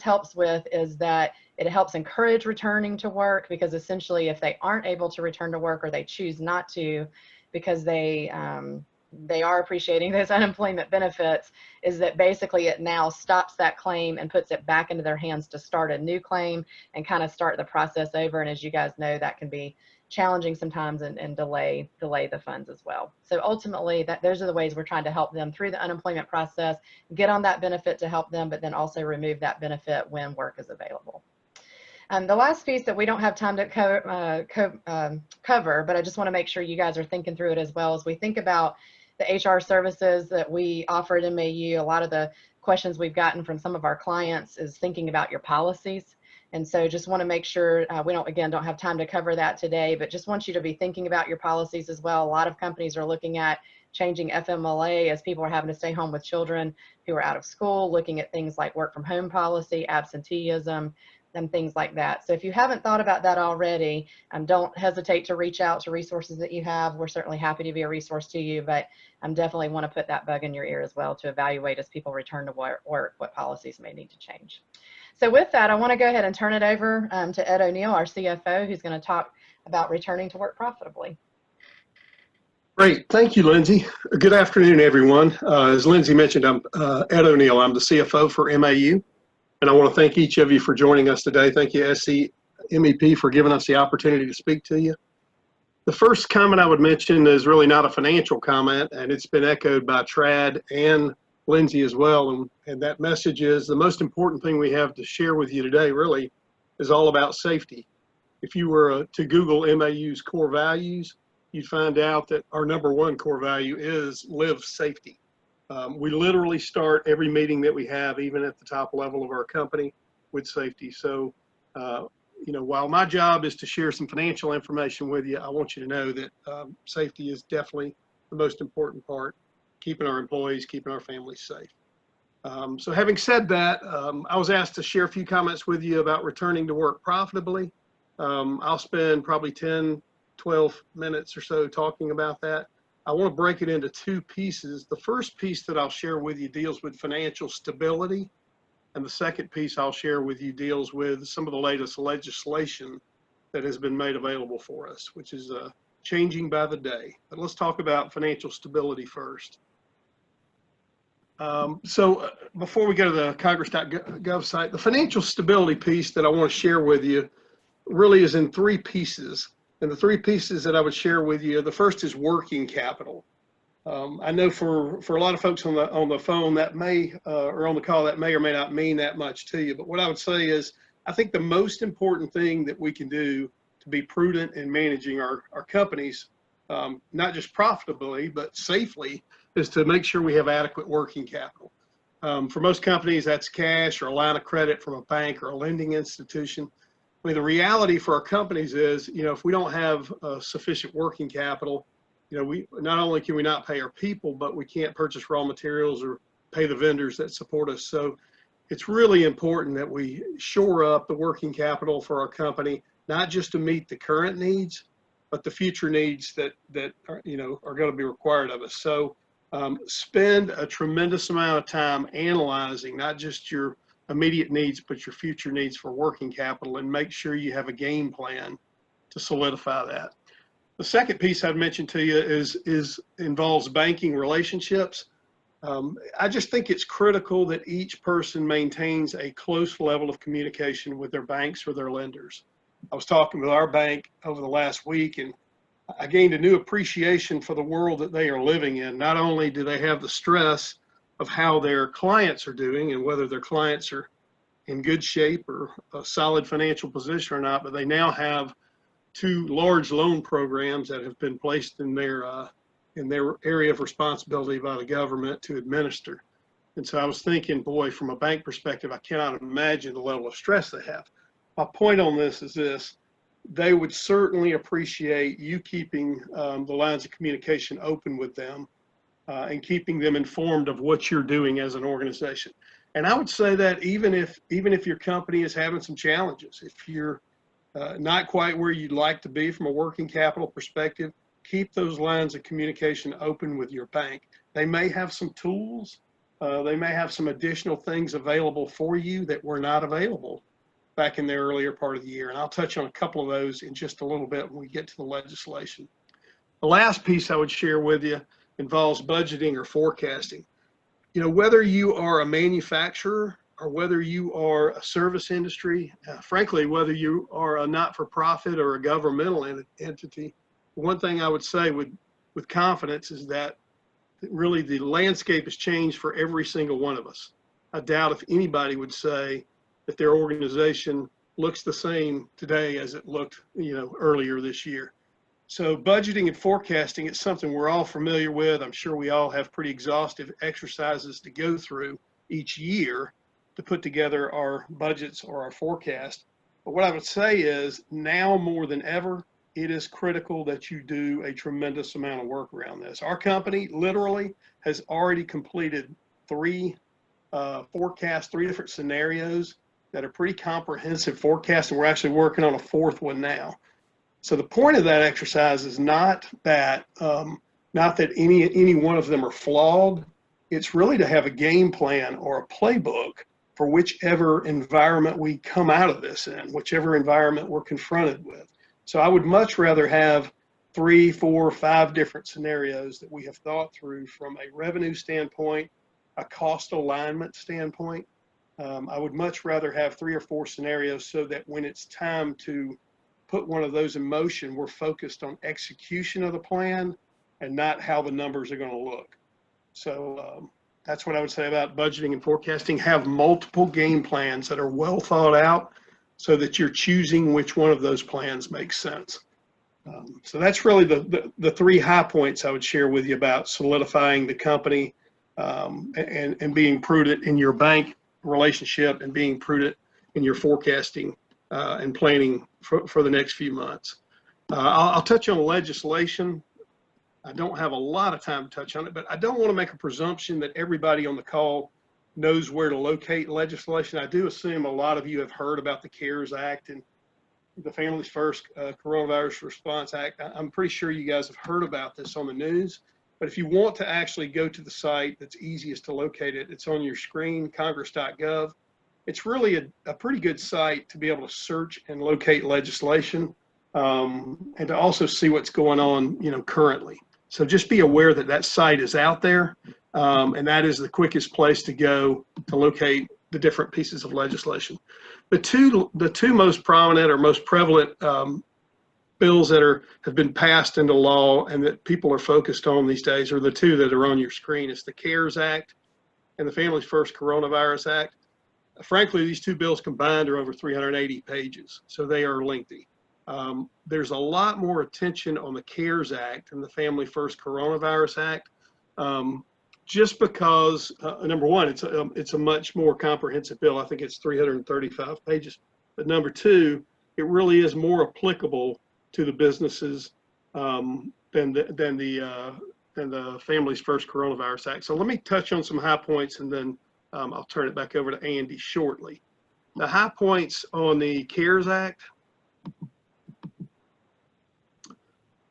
helps with is that it helps encourage returning to work, because essentially if they aren't able to return to work or they choose not to because they are appreciating those unemployment benefits, is that basically it now stops that claim and puts it back into their hands to start a new claim and kind of start the process over. And as you guys know, that can be challenging sometimes and delay the funds as well. So ultimately, those are the ways we're trying to help them through the unemployment process, get on that benefit to help them, but then also remove that benefit when work is available. The last piece that we don't have time to cover, but I just want to make sure you guys are thinking through it as well, as we think about the HR services that we offer at MAU. A lot of the questions we've gotten from some of our clients is thinking about your policies. And so just want to make sure we don't have time to cover that today, but just want you to be thinking about your policies as well. A lot of companies are looking at changing FMLA as people are having to stay home with children who are out of school, looking at things like work from home policy, absenteeism, and things like that. So if you haven't thought about that already, don't hesitate to reach out to resources that you have. We're certainly happy to be a resource to you, but definitely want to put that bug in your ear as well to evaluate as people return to work what policies may need to change. So with that, I want to go ahead and turn it over to Ed O'Neill, our CFO, who's going to talk about returning to work profitably. Great. Thank you, Lindsay. Good afternoon, everyone. As Lindsay mentioned, I'm Ed O'Neill. I'm the CFO for MAU. And I want to thank each of you for joining us today. Thank you, SCMEP, for giving us the opportunity to speak to you. The first comment I would mention is really not a financial comment, and it's been echoed by Trad and Lindsay as well. And that message is the most important thing we have to share with you today really is all about safety. If you were to Google MAU's core values, you'd find out that our #1 core value is live safety. We literally start every meeting that we have, even at the top level of our company, with safety. So, while my job is to share some financial information with you, I want you to know that safety is definitely the most important part, keeping our employees, keeping our families safe. So having said that, I was asked to share a few comments with you about returning to work profitably. I'll spend probably 10, 12 minutes or so talking about that. I want to break it into two pieces. The first piece that I'll share with you deals with financial stability, and the second piece I'll share with you deals with some of the latest legislation that has been made available for us, which is changing by the day. But let's talk about financial stability first. So before we go to the congress.gov site, the financial stability piece that I want to share with you really is in three pieces. And the three pieces that I would share with you, the first is working capital. I know for a lot of folks on the phone that may or on the call that may or may not mean that much to you. But what I would say is, I think the most important thing that we can do to be prudent in managing our companies, not just profitably but safely, is to make sure we have adequate working capital. For most companies, that's cash or a line of credit from a bank or a lending institution. I mean, the reality for our companies is, if we don't have sufficient working capital, we not only can we not pay our people, but we can't purchase raw materials or pay the vendors that support us. So it's really important that we shore up the working capital for our company, not just to meet the current needs, but the future needs that are, are going to be required of us. So spend a tremendous amount of time analyzing not just your immediate needs, but your future needs for working capital, and make sure you have a game plan to solidify that. The second piece I'd mention to you involves banking relationships. I just think it's critical that each person maintains a close level of communication with their banks or their lenders. I was talking with our bank over the last week, and I gained a new appreciation for the world that they are living in. Not only do they have the stress of how their clients are doing and whether their clients are in good shape or a solid financial position or not, but they now have 2 large loan programs that have been placed in their area of responsibility by the government to administer. And so I was thinking, boy, from a bank perspective, I cannot imagine the level of stress they have. My point on this is this: they would certainly appreciate you keeping the lines of communication open with them and keeping them informed of what you're doing as an organization. And I would say that even if your company is having some challenges, if you're not quite where you'd like to be from a working capital perspective, keep those lines of communication open with your bank. They may have some tools, they may have some additional things available for you that were not available back in the earlier part of the year. And I'll touch on a couple of those in just a little bit when we get to the legislation. The last piece I would share with you involves budgeting or forecasting. Whether you are a manufacturer or whether you are a service industry, frankly, whether you are a not-for-profit or a governmental entity, one thing I would say with confidence is that really the landscape has changed for every single one of us. I doubt if anybody would say that their organization looks the same today as it looked, earlier this year. So budgeting and forecasting is something we're all familiar with. I'm sure we all have pretty exhaustive exercises to go through each year to put together our budgets or our forecast. But what I would say is, now more than ever, it is critical that you do a tremendous amount of work around this. Our company literally has already completed 3 forecasts, 3 different scenarios that are pretty comprehensive forecasts, and we're actually working on a 4th one now. So the point of that exercise is not that any one of them are flawed. It's really to have a game plan or a playbook for whichever environment we come out of this in, whichever environment we're confronted with. So I would much rather have 3, 4, 5 different scenarios that we have thought through from a revenue standpoint, a cost alignment standpoint. I would much rather have 3 or 4 scenarios so that when it's time to put one of those in motion, we're focused on execution of the plan and not how the numbers are going to look. So that's what I would say about budgeting and forecasting. Have multiple game plans that are well thought out so that you're choosing which one of those plans makes sense. So that's really the 3 high points I would share with you about solidifying the company and being prudent in your bank relationship and being prudent in your forecasting and planning for the next few months. I'll touch on legislation. I don't have a lot of time to touch on it, but I don't want to make a presumption that everybody on the call knows where to locate legislation. I do assume a lot of you have heard about the CARES Act and the Families First Coronavirus Response Act. I'm pretty sure you guys have heard about this on the news, but if you want to actually go to the site that's easiest to locate it, it's on your screen, congress.gov. It's really a pretty good site to be able to search and locate legislation and to also see what's going on, currently. So just be aware that that site is out there, and that is the quickest place to go to locate the different pieces of legislation. The two most prominent or most prevalent bills that have been passed into law and that people are focused on these days are the two that are on your screen. It's the CARES Act and the Families First Coronavirus Act. Frankly, these two bills combined are over 380 pages, so they are lengthy. There's a lot more attention on the CARES Act and the Family First Coronavirus Act, just because, number one, it's a much more comprehensive bill. I think it's 335 pages. But number two, it really is more applicable to the businesses than the Families First Coronavirus Act. So let me touch on some high points, and then I'll turn it back over to Andy shortly. The high points on the CARES Act,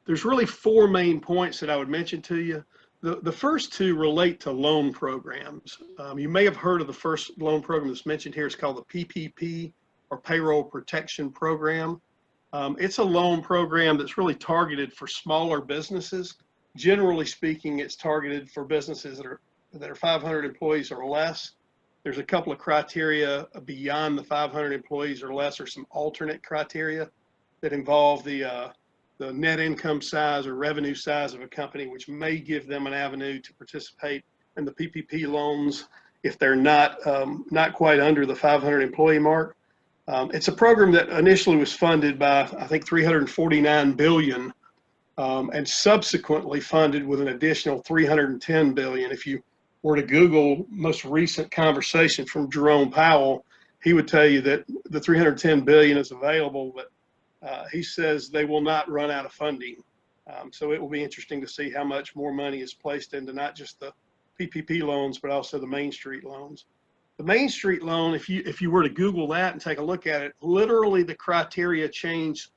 there's really four main points that I would mention to you. The first two relate to loan programs. You may have heard of the first loan program that's mentioned here. It's called the PPP, or Payroll Protection Program. It's a loan program that's really targeted for smaller businesses. Generally speaking, it's targeted for businesses that are 500 employees or less. There's a couple of criteria beyond the 500 employees or less, or some alternate criteria that involve the net income size or revenue size of a company, which may give them an avenue to participate in the PPP loans if they're not quite under the 500 employee mark. It's a program that initially was funded by, I think, $349 billion, and subsequently funded with an additional $310 billion. If you were to Google most recent conversation from Jerome Powell, he would tell you that the $310 billion is available, but he says they will not run out of funding. So it will be interesting to see how much more money is placed into not just the PPP loans, but also the Main Street loans. The Main Street loan, if you were to Google that and take a look at it, literally the criteria changed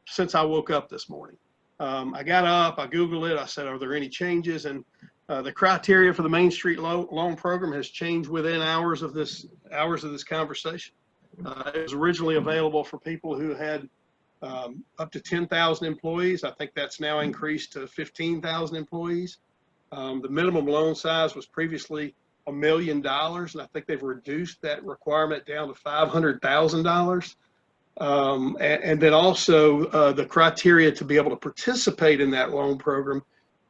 since I woke up this morning. I got up, I Googled it, I said, are there any changes? And the criteria for the Main Street loan program has changed within hours of this conversation. It was originally available for people who had up to 10,000 employees. I think that's now increased to 15,000 employees. The minimum loan size was previously $1 million, and I think they've reduced that requirement down to $500,000. And then also the criteria to be able to participate in that loan program,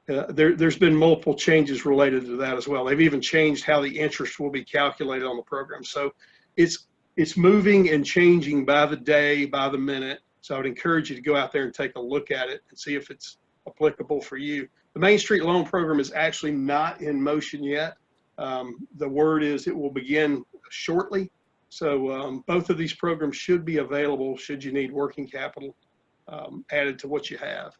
there's been multiple changes related to that as well. They've even changed how the interest will be calculated on the program. So it's moving and changing by the day, by the minute. So I would encourage you to go out there and take a look at it and see if it's applicable for you. The Main Street loan program is actually not in motion yet. The word is it will begin shortly. So both of these programs should be available should you need working capital added to what you have.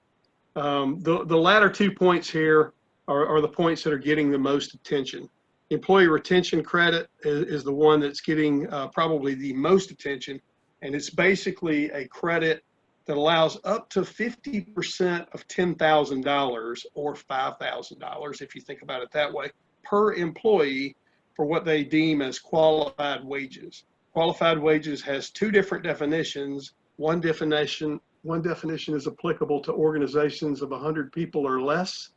The latter 2 points here are the points that are getting the most attention. Employee retention credit is the one that's getting probably the most attention, and it's basically a credit that allows up to 50% of $10,000 or $5,000, if you think about it that way, per employee for what they deem as qualified wages. Qualified wages has two different definitions. One definition is applicable to organizations of 100 people or less,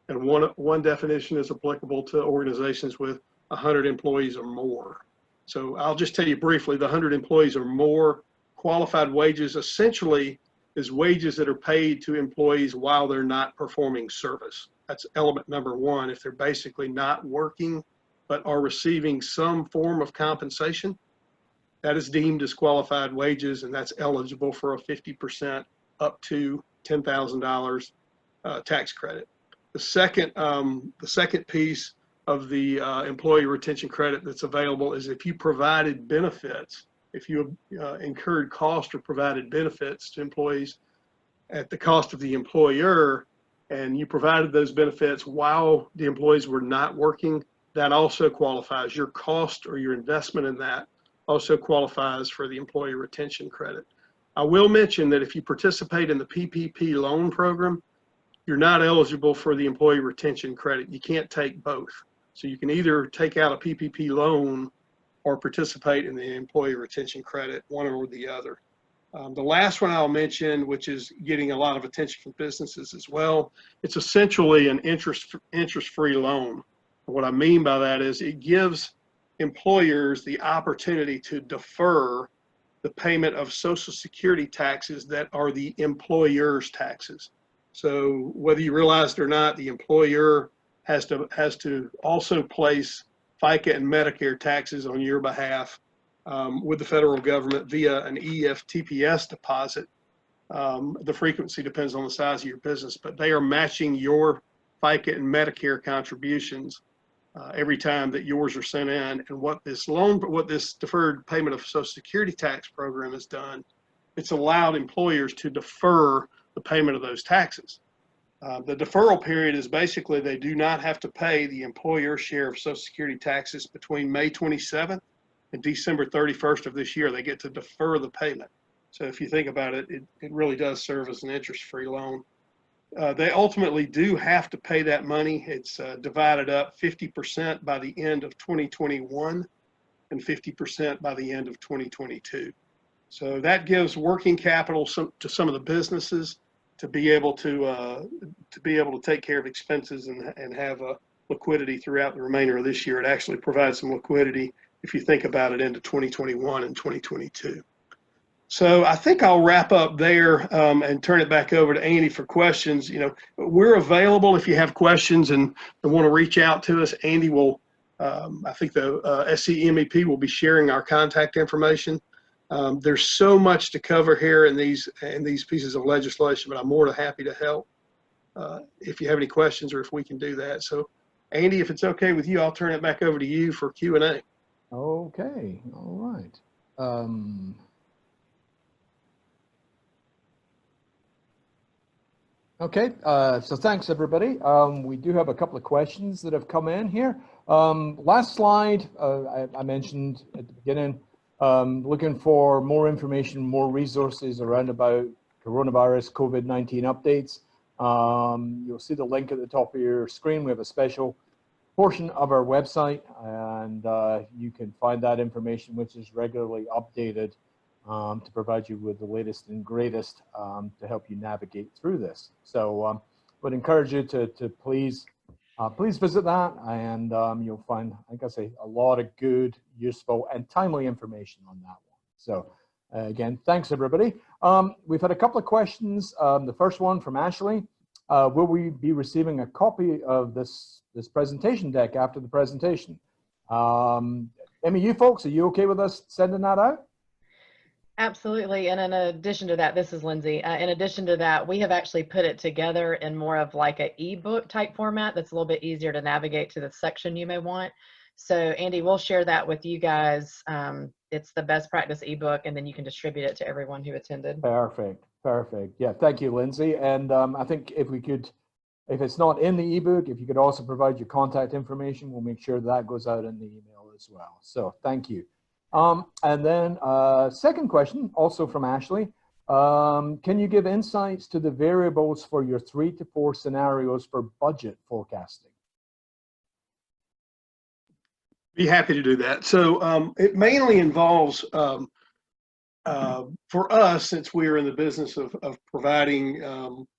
and one definition is applicable to organizations with 100 employees or more. So I'll just tell you briefly, the 100 employees or more qualified wages essentially is wages that are paid to employees while they're not performing service. That's element number one. If they're basically not working but are receiving some form of compensation, that is deemed as qualified wages, and that's eligible for a 50% up to $10,000 tax credit. The second piece of the employee retention credit that's available is if you provided benefits, if you incurred cost or provided benefits to employees at the cost of the employer, and you provided those benefits while the employees were not working, that also qualifies. Your cost or your investment in that also qualifies for the employee retention credit. I will mention that if you participate in the PPP loan program, you're not eligible for the employee retention credit. You can't take both. So you can either take out a PPP loan or participate in the employee retention credit, one or the other. The last one I'll mention, which is getting a lot of attention from businesses as well, it's essentially an interest-free loan. What I mean by that is it gives employers the opportunity to defer the payment of Social Security taxes that are the employer's taxes. So whether you realize it or not, the employer has to also place FICA and Medicare taxes on your behalf with the federal government via an EFTPS deposit. The frequency depends on the size of your business, but they are matching your FICA and Medicare contributions every time that yours are sent in. And what this deferred payment of Social Security tax program has done, it's allowed employers to defer the payment of those taxes. The deferral period is basically they do not have to pay the employer share of Social Security taxes between May 27th and December 31st of this year. They get to defer the payment. So if you think about it, it really does serve as an interest-free loan. They ultimately do have to pay that money. It's divided up 50% by the end of 2021 and 50% by the end of 2022. So that gives working capital to some of the businesses to be able to take care of expenses and have liquidity throughout the remainder of this year. It actually provides some liquidity if you think about it into 2021 and 2022. So I think I'll wrap up there and turn it back over to Andy for questions. You know, we're available if you have questions and want to reach out to us. Andy will, I think the SCMEP will be sharing our contact information. There's so much to cover here in these pieces of legislation, but I'm more than happy to help if you have any questions or if we can do that. So Andy, if it's okay with you, I'll turn it back over to you for Q&A. Okay, all right. Okay, so thanks everybody. We do have a couple of questions that have come in here. Last slide, I mentioned at the beginning, looking for more information, more resources around about coronavirus, COVID-19 updates. You'll see the link at the top of your screen. We have a special portion of our website, and you can find that information, which is regularly updated to provide you with the latest and greatest to help you navigate through this. So would encourage you to please visit that, and you'll find, like I say, a lot of good, useful, and timely information on that one. So again, thanks everybody. We've had a couple of questions. The first one from Ashley. Will we be receiving a copy of this presentation deck after the presentation? MEU folks, are you okay with us sending that out? Absolutely. And in addition to that, this is Lindsay. In addition to that, we have actually put it together in more of like an ebook type format that's a little bit easier to navigate to the section you may want. So Andy, we'll share that with you guys. It's the best practice ebook, and then you can distribute it to everyone who attended. Perfect. Perfect. Yeah, thank you, Lindsay. And I think if we could, if it's not in the ebook, if you could also provide your contact information, we'll make sure that goes out in the email as well. So thank you. And then second question, also from Ashley. Can you give insights to the variables for your 3 to 4 scenarios for budget forecasting? Be happy to do that. So it mainly involves, for us, since we are in the business of providing,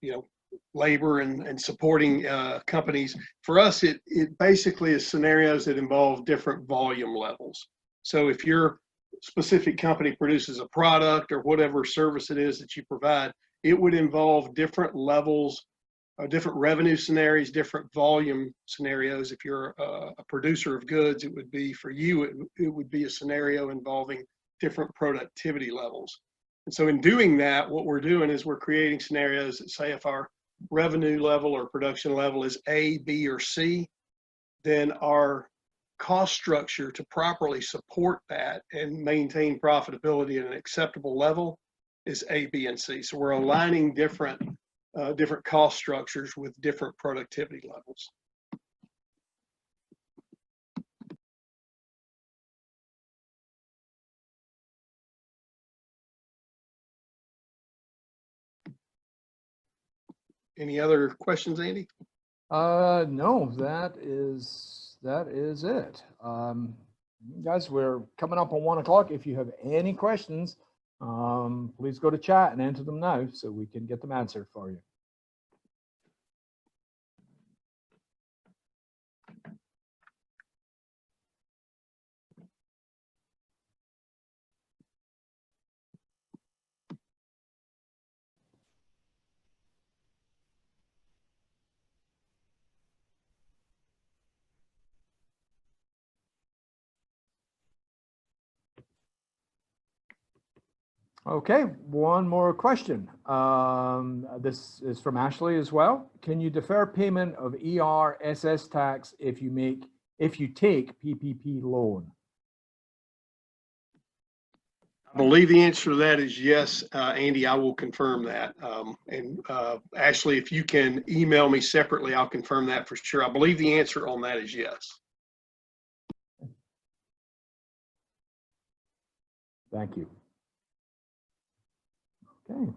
you know, labor and supporting companies, for us, it basically is scenarios that involve different volume levels. So if your specific company produces a product or whatever service it is that you provide, it would involve different levels, different revenue scenarios, different volume scenarios. If you're a producer of goods, it would be, for you, it would be a scenario involving different productivity levels. And so in doing that, what we're doing is we're creating scenarios that say if our revenue level or production level is A, B, or C, then our cost structure to properly support that and maintain profitability at an acceptable level is A, B, and C. So we're aligning different cost structures with different productivity levels. Any other questions, Andy? No, that is it. Guys, we're coming up on 1 o'clock. If you have any questions, please go to chat and enter them now so we can get them answered for you. Okay, one more question. This is from Ashley as well. Can you defer payment of ERSS tax if you take PPP loan? I believe the answer to that is yes, Andy. I will confirm that. Ashley, if you can email me separately, I'll confirm that for sure. I believe the answer on that is yes. Thank you. Okay.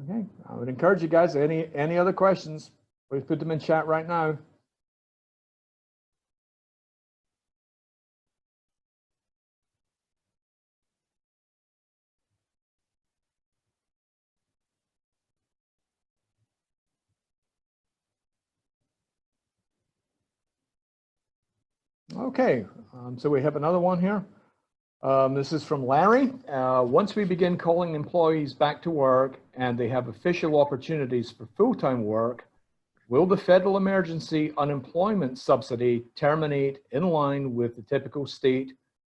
Okay, I would encourage you guys, any other questions, please put them in chat right now. Okay, so we have another one here. This is from Larry. Once we begin calling employees back to work and they have official opportunities for full-time work, will the federal emergency unemployment subsidy terminate in line with the typical state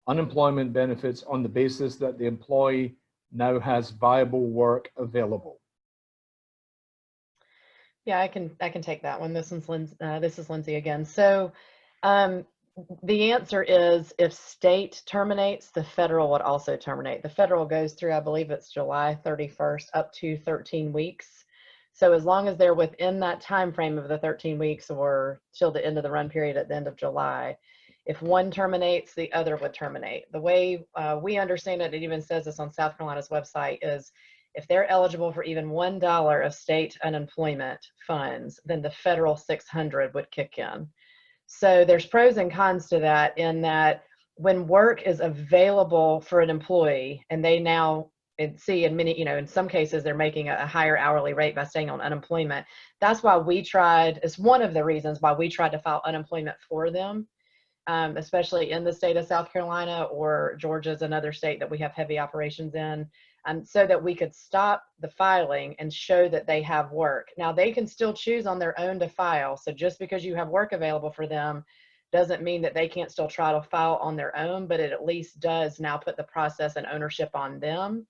unemployment benefits on the basis that the employee now has viable work available? Yeah, I can take that one. This is Lindsay again. So the answer is if state terminates, the federal would also terminate. The federal goes through, I believe it's July 31st, up to 13 weeks. So as long as they're within that time frame of the 13 weeks or till the end of the run period at the end of July, if one terminates, the other would terminate. The way we understand it, it even says this on South Carolina's website, is if they're eligible for even $1 of state unemployment funds, then the federal 600 would kick in. So there's pros and cons to that, in that when work is available for an employee and they now see in many, in some cases they're making a higher hourly rate by staying on unemployment. That's why we tried, it's one of the reasons why we tried to file unemployment for them, especially in the state of South Carolina, or Georgia's another state that we have heavy operations in. So that we could stop the filing and show that they have work. Now they can still choose on their own to file. So just because you have work available for them doesn't mean that they can't still try to file on their own, but it at least does now put the process and ownership on them.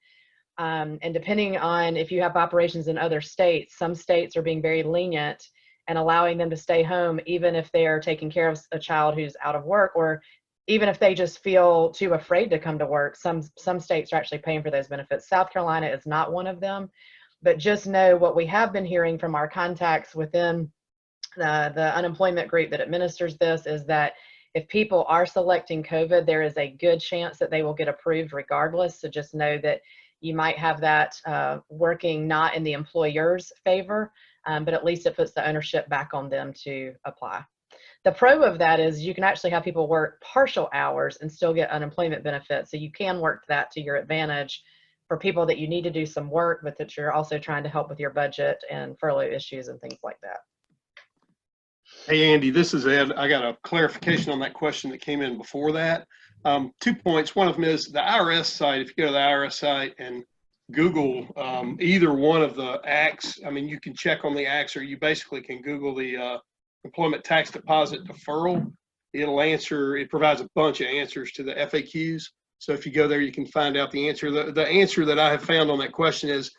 And depending on if you have operations in other states, some states are being very lenient and allowing them to stay home even if they are taking care of a child who's out of work, or even if they just feel too afraid to come to work. Some states are actually paying for those benefits. South Carolina is not one of them, but just know what we have been hearing from our contacts within the unemployment group that administers this is that if people are selecting COVID, there is a good chance that they will get approved regardless. So just know that you might have that working not in the employer's favor, but at least it puts the ownership back on them to apply. The pro of that is you can actually have people work partial hours and still get unemployment benefits. So you can work that to your advantage for people that you need to do some work, but that you're also trying to help with your budget and furlough issues and things like that. Hey, Andy, this is Ed. I got a clarification on that question that came in before that. 2 points. One of them is the IRS site. If you go to the IRS site and Google either one of the acts, I mean, you can check on the acts, or you basically can Google the employment tax deposit deferral. It provides a bunch of answers to the FAQs. So if you go there, you can find out the answer. The answer that I have found on that question is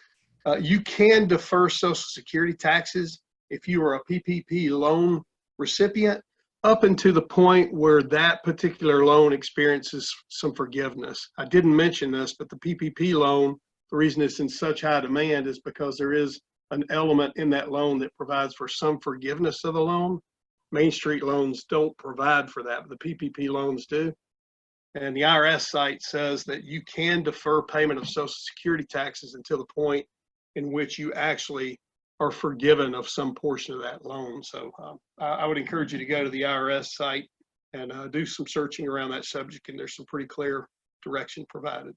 you can defer Social Security taxes if you are a PPP loan recipient up until the point where that particular loan experiences some forgiveness. I didn't mention this, but the PPP loan, the reason it's in such high demand is because there is an element in that loan that provides for some forgiveness of the loan. Main Street loans don't provide for that, but the PPP loans do. And the IRS site says that you can defer payment of Social Security taxes until the point in which you actually are forgiven of some portion of that loan. So I would encourage you to go to the IRS site and do some searching around that subject, and there's some pretty clear direction provided.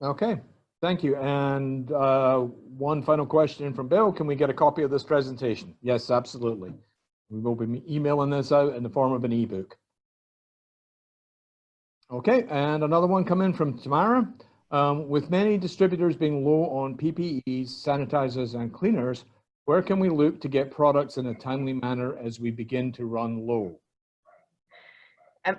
Okay, thank you. And one final question from Bill. Can we get a copy of this presentation? Yes, absolutely. We will be emailing this out in the form of an ebook. Okay, and another one come in from Tamara. With many distributors being low on PPEs, sanitizers, and cleaners, where can we look to get products in a timely manner as we begin to run low?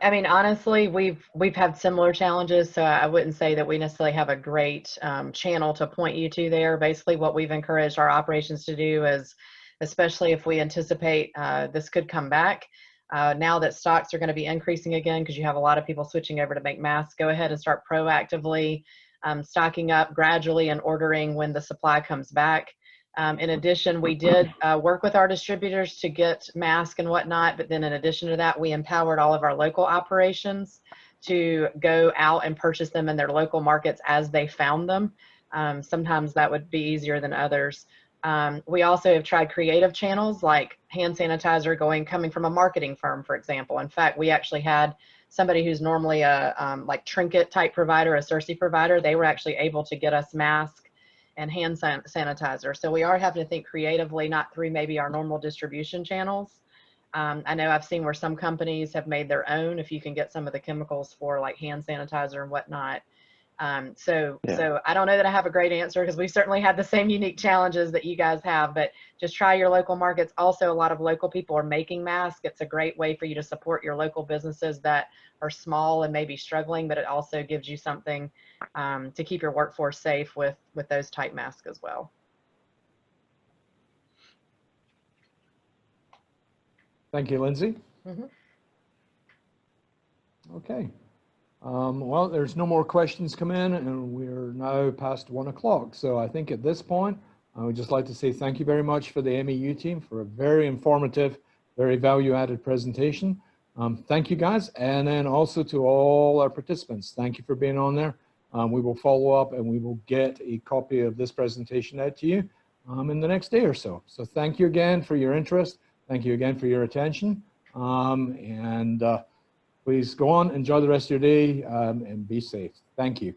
I mean, honestly, we've had similar challenges, so I wouldn't say that we necessarily have a great channel to point you to there. Basically, what we've encouraged our operations to do is, especially if we anticipate this could come back, now that stocks are going to be increasing again because you have a lot of people switching over to make masks, go ahead and start proactively stocking up gradually and ordering when the supply comes back. In addition, we did work with our distributors to get masks and whatnot, but then in addition to that, we empowered all of our local operations to go out and purchase them in their local markets as they found them. Sometimes that would be easier than others. We also have tried creative channels like hand sanitizer coming from a marketing firm, for example. In fact, we actually had somebody who's normally a like trinket type provider, a CERSI provider. They were actually able to get us masks and hand sanitizer. So we are having to think creatively, not through maybe our normal distribution channels. I know I've seen where some companies have made their own, if you can get some of the chemicals for like hand sanitizer and whatnot. So I don't know that I have a great answer because we certainly had the same unique challenges that you guys have, but just try your local markets. Also, a lot of local people are making masks. It's a great way for you to support your local businesses that are small and maybe struggling, but it also gives you something to keep your workforce safe with those type masks as well. Thank you, Lindsay. Mm-hmm. Okay. Well, there's no more questions come in, and we're now past 1 o'clock. So I think at this point, I would just like to say thank you very much for the MEU team for a very informative, very value-added presentation. Thank you, guys. And then also to all our participants, thank you for being on there. We will follow up and we will get a copy of this presentation out to you in the next day or so. So thank you again for your interest. Thank you again for your attention. Please go on, enjoy the rest of your day, and be safe. Thank you.